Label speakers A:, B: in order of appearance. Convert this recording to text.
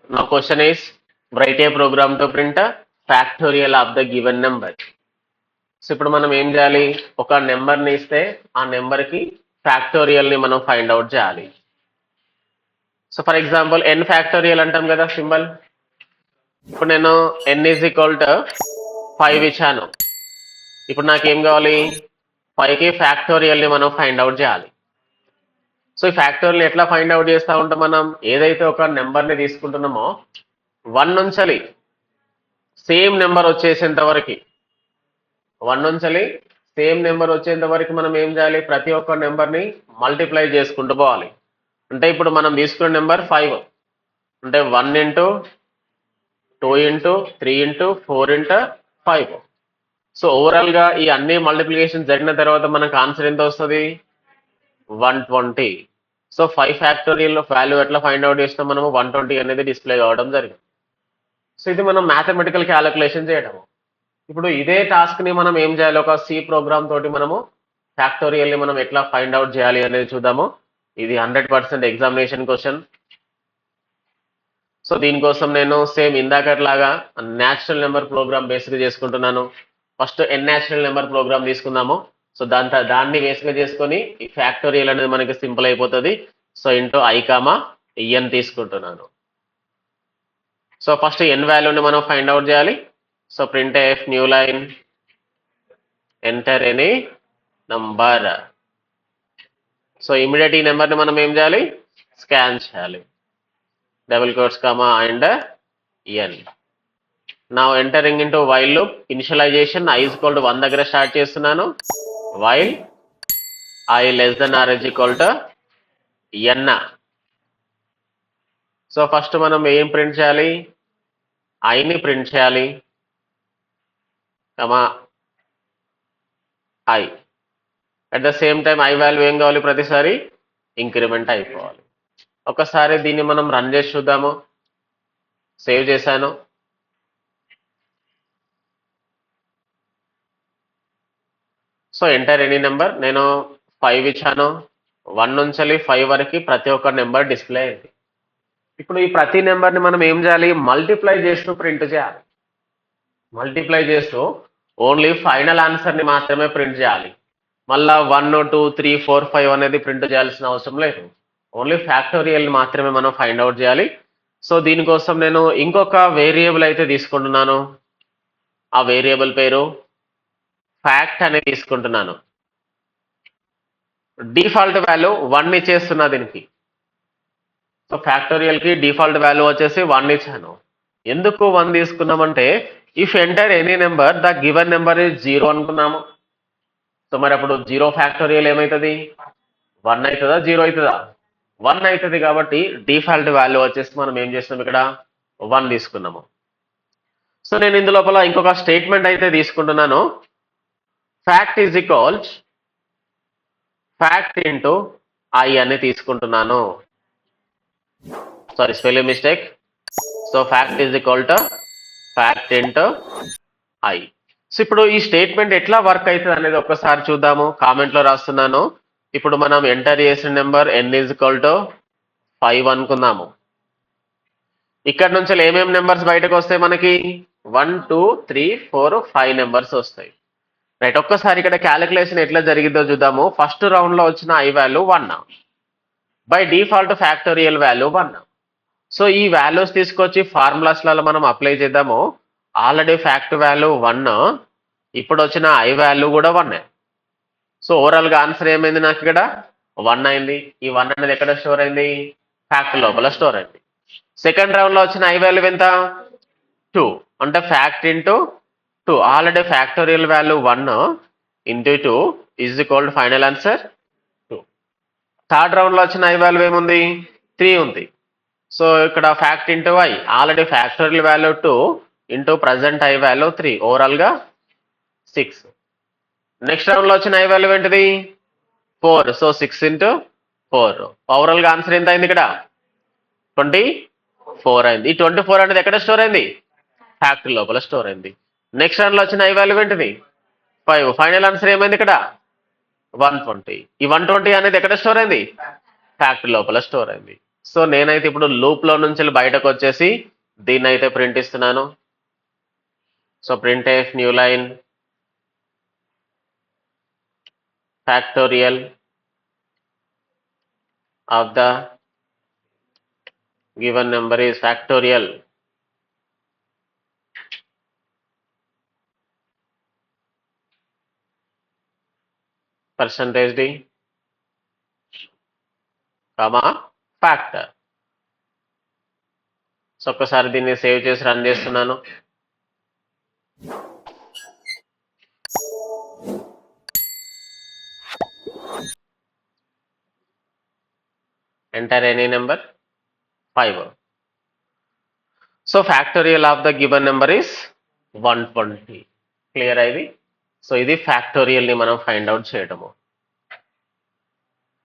A: Now question is, write a program to print a factorial of the given number. So ఇప్పుడు మనం ఏం చేయాలి, ఒక నెంబర్ని ఇస్తే ఆ నెంబర్కి ఫ్యాక్టోరియల్ని మనం ఫైండ్ అవుట్ చేయాలి. So for example n factorial అంటాం కదా సింబల్. ఇప్పుడు నేను n ఈజ్ ఈక్వల్ టు 5 ఇచ్చాను. ఇప్పుడు నాకేం కావాలి, 5కి ఫ్యాక్టోరియల్ని మనం ఫైండ్ అవుట్ చేయాలి. సో ఈ ఫ్యాక్టోరియల్ని ఎట్లా ఫైండ్ అవుట్ చేస్తూ ఉంటాం, మనం ఏదైతే ఒక నెంబర్ని తీసుకుంటున్నామో 1 నుంచి సేమ్ నెంబర్ వచ్చేసేంత వరకు 1 నుంచి సేమ్ నెంబర్ వచ్చేంత వరకు మనం ఏం చేయాలి, ప్రతి ఒక్క నెంబర్ని మల్టిప్లై చేసుకుంటూ పోవాలి. అంటే ఇప్పుడు మనం తీసుకున్న నెంబర్ 5 అంటే 1 into 2 into 3 into 4 into 5. So ఓవరాల్గా ఈ అన్ని మల్టిప్లికేషన్ జరిగిన తర్వాత మనకు ఆన్సర్ ఎంత వస్తుంది, 120. సో 5 ఫ్యాక్టోరియల్ వాల్యూ ఎట్లా ఫైండ్ అవుట్ చేస్తాం మనము, 120 అనేది డిస్ప్లే కావడం జరిగింది. సో ఇది మనం మ్యాథమెటికల్ క్యాలిక్యులేషన్ చేయడం. ఇప్పుడు ఇదే టాస్క్ ని మనం ఏం చేయాలి, ఒక సి ప్రోగ్రామ్ తోటి మనము ఫ్యాక్టోరియల్ ని మనం ఎట్లా ఫైండ్ అవుట్ చేయాలి అనేది చూద్దాము. ఇది 100% ఎగ్జామినేషన్ క్వశ్చన్. సో దీనికోసం నేను సేమ్ ఇందాకట్లాగా న్యాచురల్ నెంబర్ ప్రోగ్రామ్ బేస్గా చేసుకుంటున్నాను. First N natural number program తీసుకుందాము. సో దాన్ని బేస్గా చేసుకొని ఈ ఫ్యాక్టోరియల్ అనేది మనకి సింపుల్ అయిపోతుంది. So int I comma N తీసుకుంటున్నాను. సో ఫస్ట్ ఎన్ వాల్యూని మనం ఫైండ్ అవుట్ చేయాలి. So printf new line enter any number. So immediate ఈ నెంబర్ని మనం ఏం చేయాలి, స్కాన్ చేయాలి. Double quotes comma and N. నా entering into while loop. Initialization i is equal to 1 దగ్గర స్టార్ట్ చేస్తున్నాను. While i less than or is equal to N. So first మనం ఏం ప్రింట్ చేయాలి, ఐని ప్రింట్ చేయాలి comma I. At the same time I value ఏం కావాలి, ప్రతిసారి ఇంక్రిమెంట్ అయిపోవాలి. ఒకసారి దీన్ని మనం రన్ చేసి చూద్దాము. సేవ్ చేశాను. So enter any number. నేను 5 ఇచ్చాను. 1 నుంచి 5 వరకు ప్రతి ఒక్క నెంబర్ డిస్ప్లే అయింది. ఇప్పుడు ఈ ప్రతి నెంబర్ని మనం ఏం చేయాలి, మల్టిప్లై చేస్తూ ప్రింట్ చేయాలి. మల్టిప్లై చేస్తూ ఓన్లీ ఫైనల్ ఆన్సర్ని మాత్రమే ప్రింట్ చేయాలి. మళ్ళా 1 2 3 4 5 అనేది ప్రింట్ చేయాల్సిన అవసరం లేదు. ఓన్లీ ఫ్యాక్టోరియల్ మాత్రమే మనం ఫైండ్ అవుట్ చేయాలి. సో దీనికోసం నేను ఇంకొక వేరియబుల్ అయితే తీసుకుంటున్నాను. ఆ వేరియబుల్ పేరు ఫ్యాక్ట్ అని తీసుకుంటున్నాను. డిఫాల్ట్ వాల్యూ 1 ఇచ్చేస్తున్నా దీనికి. సో ఫ్యాక్టోరియల్కి డిఫాల్ట్ వాల్యూ వచ్చేసి 1 ఇచ్చాను. ఎందుకు 1 తీసుకున్నామంటే if enter any number the given number is 0 అనుకున్నాము. సో మరి అప్పుడు 0 ఫ్యాక్టోరియల్ ఏమవుతుంది, 1 అవుతుందా 0 అవుతుందా, 1 అవుతుంది. కాబట్టి డిఫాల్ట్ వాల్యూ వచ్చేసి మనం ఏం చేస్తున్నాం, ఇక్కడ 1 తీసుకున్నాము. సో నేను ఇందులోపల ఇంకొక స్టేట్మెంట్ అయితే తీసుకుంటున్నాను. Fact is equals fact into I అని తీసుకుంటున్నాను. Sorry, spelling mistake. So fact is equal to fact into I. So ఇప్పుడు ఈ స్టేట్మెంట్ ఎట్లా వర్క్ అవుతుంది అనేది ఒక్కసారి చూద్దాము. కామెంట్లో రాస్తున్నాను. ఇప్పుడు మనం ఎంటర్ చేసిన number n is equal to 5 అనుకుందాము. ఇక్కడ నుంచి ఏమేమి నెంబర్స్ బయటకు వస్తాయి, మనకి 1 2 3 4 5 నెంబర్స్ వస్తాయి. రైట్, ఒక్కసారి ఇక్కడ క్యాలిక్యులేషన్ ఎట్లా జరిగిందో చూద్దాము. ఫస్ట్ రౌండ్ లో వచ్చిన I value 1, by default factorial value 1. So ఈ వాల్యూస్ తీసుకొచ్చి ఫార్ములాస్లలో మనం అప్లై చేద్దాము. ఆల్రెడీ ఫ్యాక్ట్ వాల్యూ 1, ఇప్పుడు వచ్చిన ఐ వాల్యూ కూడా 1. సో ఓవరాల్గా ఆన్సర్ ఏమైంది, నాకు ఇక్కడ 1 అయింది. ఈ 1 అనేది ఎక్కడ స్టోర్ అయింది, ఫ్యాక్ట్ లోపల స్టోర్ అయింది. సెకండ్ రౌండ్ లో వచ్చిన ఐ వాల్యూ ఎంత, 2, అంటే fact into 2. Already factorial value 1 into 2 is equal to final answer 2. Third round లో వచ్చిన ఐ వాల్యూ ఏముంది, 3 ఉంది. సో ఇక్కడ fact into I, already factorial value 2 into present I value 3, ఓవరాల్గా 6. నెక్స్ట్ రౌండ్ లో వచ్చిన ఐ వాల్యూ ఏంటిది, 4. సో 6 ఇంటూ 4, ఓవరాల్గా ఆన్సర్ ఎంత అయింది, ఇక్కడ 24 అయింది. ఈ 24 అనేది ఎక్కడ స్టోర్ అయింది, ఫ్యాక్టరీ లోపల స్టోర్ అయింది. నెక్స్ట్ రౌండ్ లో వచ్చిన ఐ వాల్యూ ఏంటిది, 5. ఫైనల్ ఆన్సర్ ఏమైంది ఇక్కడ 120. ఈ 120 అనేది ఎక్కడ స్టోర్ అయింది, ఫ్యాక్టరీ లోపల స్టోర్ అయింది. సో నేనైతే ఇప్పుడు లూప్లో నుంచి బయటకు వచ్చేసి దీన్ని అయితే ప్రింట్ ఇస్తున్నాను. So print F new line factorial of the given number is factorial percentage d comma factor. So ఒక్కసారి దీన్ని సేవ్ చేసి రన్ చేస్తున్నాను. Enter any number 5. So factorial of the given number is 120. Clear అయింది. So ఇది factorial ని మనం find out చేయడము.